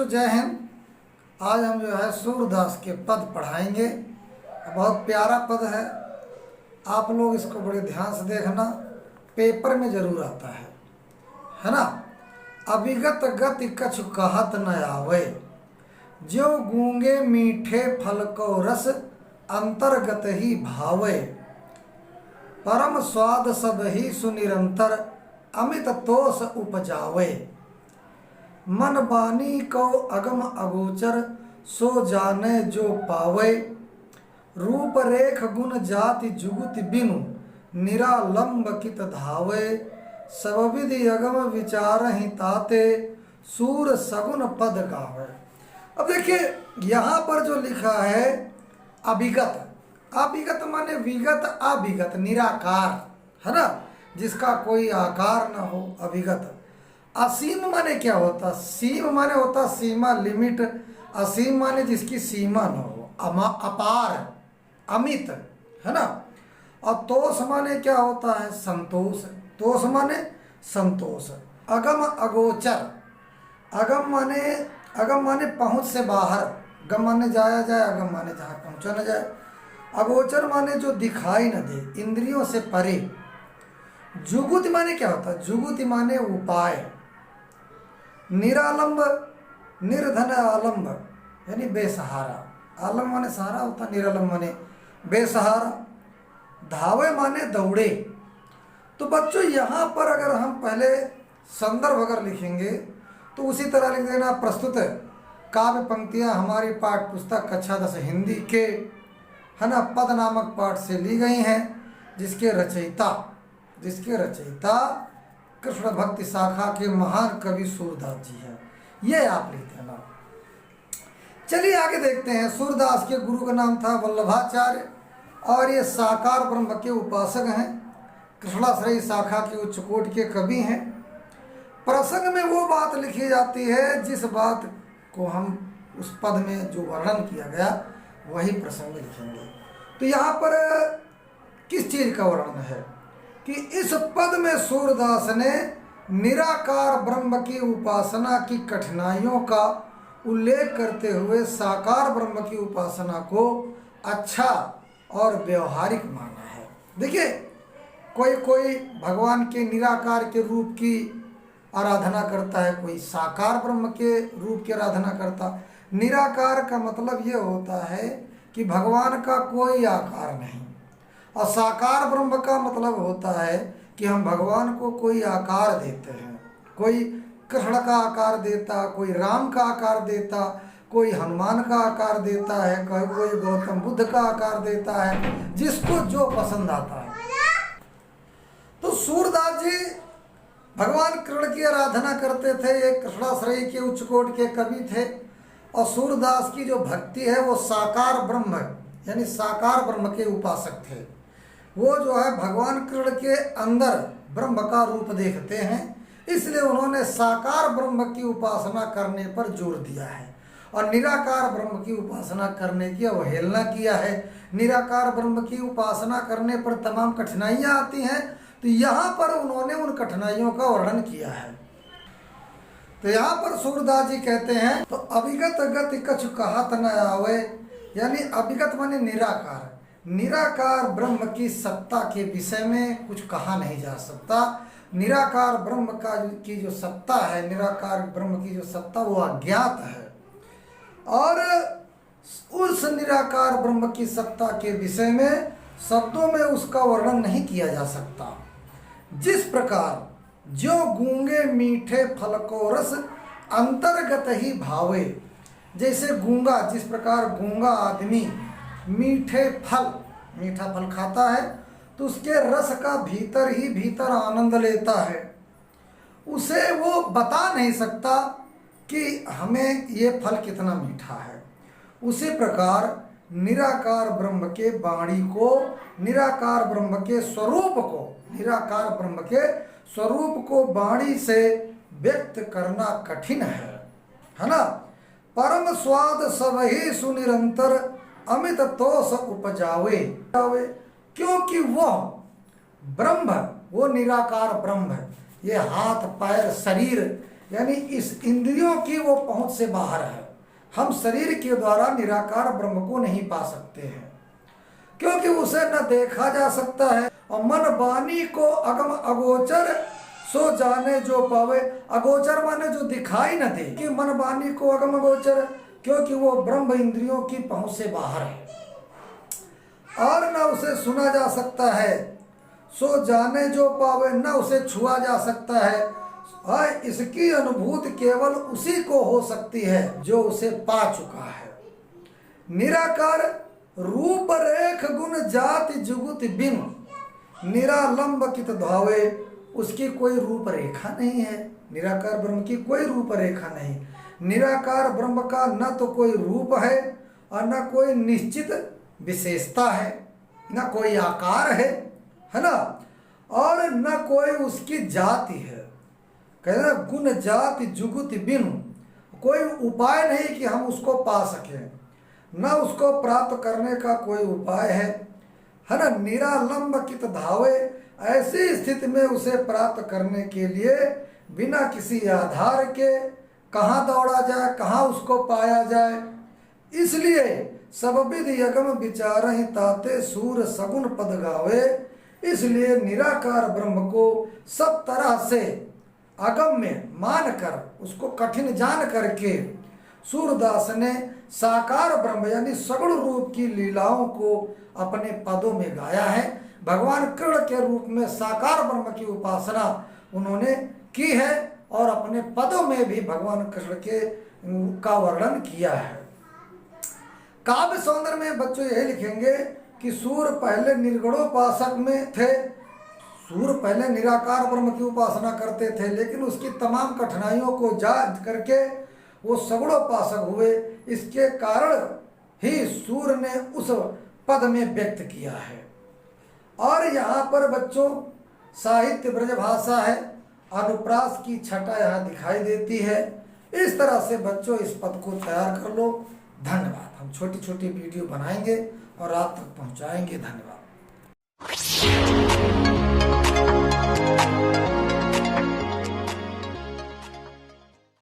जय हिंद। आज हम जो है सूरदास के पद पढ़ाएंगे। बहुत प्यारा पद है, आप लोग इसको बड़े ध्यान से देखना, पेपर में जरूर आता है ना। अभिगत गति कछु कहत न आवे, जो गूंगे मीठे फल को रस अंतर्गत ही भावे। परम स्वाद सब ही सुनिरंतर, अमित तोष उपजावे। मन बानी को अगम अगोचर, सो जाने जो पावे। रूप रेख गुण जाति जुगुति बिनु, निरालंब कित धावे। सब विधि अगम विचार ही ताते, सूर सगुन पद गावे। अब देखिए यहाँ पर जो लिखा है अभिगत, अभिगत माने विगत, अभिगत निराकार है ना, जिसका कोई आकार न हो, अभिगत। असीम माने क्या होता? सीम माने होता सीमा, लिमिट। असीम माने जिसकी सीमा न हो, अपार, अमित है ना। और तोष माने क्या होता है? संतोष। तोष माने संतोष। अगम अगोचर, अगम माने पहुंच से बाहर, गम माने जाया जाए, अगम माने जहाँ पहुंचा न जाए। अगोचर माने जो दिखाई न दे, इंद्रियों से परे। जुगुति माने क्या होता है? जुगुति माने उपाय। निरालंब, निर्धन आलंब यानी बेसहारा। आलम माने सहारा होता, निरालंब माने बेसहारा। धावे माने दौड़े। तो बच्चों यहाँ पर अगर हम पहले संदर्भ अगर लिखेंगे तो उसी तरह लिख देना। प्रस्तुत काव्य पंक्तियाँ हमारी पाठ्य पुस्तक कक्षा 10 हिंदी के है ना पद नामक पाठ से ली गई हैं, जिसके रचयिता कृष्ण भक्ति शाखा के महान कवि सूरदास जी हैं। ये आप लिख देना। चलिए आगे देखते हैं। सूरदास के गुरु का नाम था वल्लभाचार्य और ये साकार ब्रह्म के उपासक हैं। कृष्णाश्रयी शाखा के उच्च कोटि के कवि हैं। प्रसंग में वो बात लिखी जाती है जिस बात को हम उस पद में जो वर्णन किया गया वही प्रसंग में लिखेंगे। तो यहाँ पर किस चीज का वर्णन है कि इस पद में सूरदास ने निराकार ब्रह्म की उपासना की कठिनाइयों का उल्लेख करते हुए साकार ब्रह्म की उपासना को अच्छा और व्यवहारिक माना है। देखिए कोई भगवान के निराकार के रूप की आराधना करता है, कोई साकार ब्रह्म के रूप की आराधना करता। निराकार का मतलब ये होता है कि भगवान का कोई आकार नहीं, और साकार ब्रह्म का मतलब होता है कि हम भगवान को कोई आकार देते हैं। कोई कृष्ण का आकार देता, कोई राम का आकार देता, कोई हनुमान का आकार देता है, कोई गौतम बुद्ध का आकार देता है, जिसको जो पसंद आता है। तो सूरदास जी भगवान कृष्ण की आराधना करते थे। ये कृष्णाश्रयी के उच्च कोटि के कवि थे और सूरदास की जो भक्ति है वो साकार ब्रह्म यानी साकार ब्रह्म के उपासक थे। वो जो है भगवान कृष्ण के अंदर ब्रह्म का रूप देखते हैं, इसलिए उन्होंने साकार ब्रह्म की उपासना करने पर जोर दिया है और निराकार ब्रह्म की उपासना करने की अवहेलना किया है। निराकार ब्रह्म की उपासना करने पर तमाम कठिनाइयाँ आती हैं, तो यहाँ पर उन्होंने उन कठिनाइयों का वर्णन किया है। तो यहाँ पर सूरदास जी कहते हैं तो अभिगत गति कछु कहत न आवे, यानी अभिगत माने निराकार। निराकार ब्रह्म की सत्ता के विषय में कुछ कहा नहीं जा सकता। निराकार ब्रह्म की जो सत्ता है, निराकार ब्रह्म की जो सत्ता वो अज्ञात है, और उस निराकार ब्रह्म की सत्ता के विषय में शब्दों में उसका वर्णन नहीं किया जा सकता। जिस प्रकार जो गूंगे मीठे फल को रस अंतर्गत ही भावे, जैसे गूंगा, जिस प्रकार गूंगा आदमी मीठा फल खाता है तो उसके रस का भीतर ही भीतर आनंद लेता है, उसे वो बता नहीं सकता कि हमें ये फल कितना मीठा है। उसी प्रकार निराकार ब्रह्म के वाणी को, निराकार ब्रह्म के स्वरूप को वाणी से व्यक्त करना कठिन है ना। परम स्वाद सब ही सुनिरंतर, अमित तोष उपजावे। क्योंकि वह ब्रह्म, वो निराकार ब्रह्म, ये हाथ पैर शरीर यानी इस इंद्रियों की वो पहुंच से बाहर है। हम शरीर के द्वारा निराकार ब्रह्म को नहीं पा सकते हैं, क्योंकि उसे न देखा जा सकता है। और मन वाणी को अगम अगोचर सो जाने जो पावे। अगोचर माने जो दिखाई न दे, कि मन वाणी को अगम अगोचर, क्योंकि वो ब्रह्म इंद्रियों की पहुंच से बाहर है और न उसे सुना जा सकता है। सो जाने जो पावे, न उसे छुआ जा सकता है। और इसकी अनुभूति केवल उसी को हो सकती है जो उसे पा चुका है। निराकार रूप रेख गुण जाति जुगुत बिन, निरालंब कित धावे। उसकी कोई रूप रेखा नहीं है, निराकार ब्रह्म की कोई रूप रेखा नहीं। निराकार ब्रह्म का न तो कोई रूप है और न कोई निश्चित विशेषता है, न कोई आकार है ना, और न कोई उसकी जाति है। कहना गुण जाति जुगुत बिन, कोई उपाय नहीं कि हम उसको पा सकें, न उसको प्राप्त करने का कोई उपाय है ना। निरालंब कित धावे, ऐसी स्थिति में उसे प्राप्त करने के लिए बिना किसी आधार के कहाँ दौड़ा जाए, कहाँ उसको पाया जाए। इसलिए सबविध यगम विचार ही ताते सूर सगुन पद गावे। इसलिए निराकार ब्रह्म को सब तरह से अगम्य मानकर, उसको कठिन जान करके सूरदास ने साकार ब्रह्म यानी सगुण रूप की लीलाओं को अपने पदों में गाया है। भगवान कृष्ण के रूप में साकार ब्रह्म की उपासना उन्होंने की है और अपने पदों में भी भगवान कृष्ण के का वर्णन किया है। काव्य सौंदर्य में बच्चों यही लिखेंगे कि सूर पहले निर्गुणोपासक में थे। सूर पहले निराकार ब्रह्म की उपासना करते थे, लेकिन उसकी तमाम कठिनाइयों को जांच करके वो सगुणोपासक हुए। इसके कारण ही सूर ने उस पद में व्यक्त किया है। और यहाँ पर बच्चों साहित्य ब्रजभाषा है, अनुप्रास की छटा यहाँ दिखाई देती है। इस तरह से बच्चों इस पद को तैयार कर लो। धन्यवाद। हम छोटी छोटी वीडियो बनाएंगे और आप तक पहुँचाएंगे। धन्यवाद।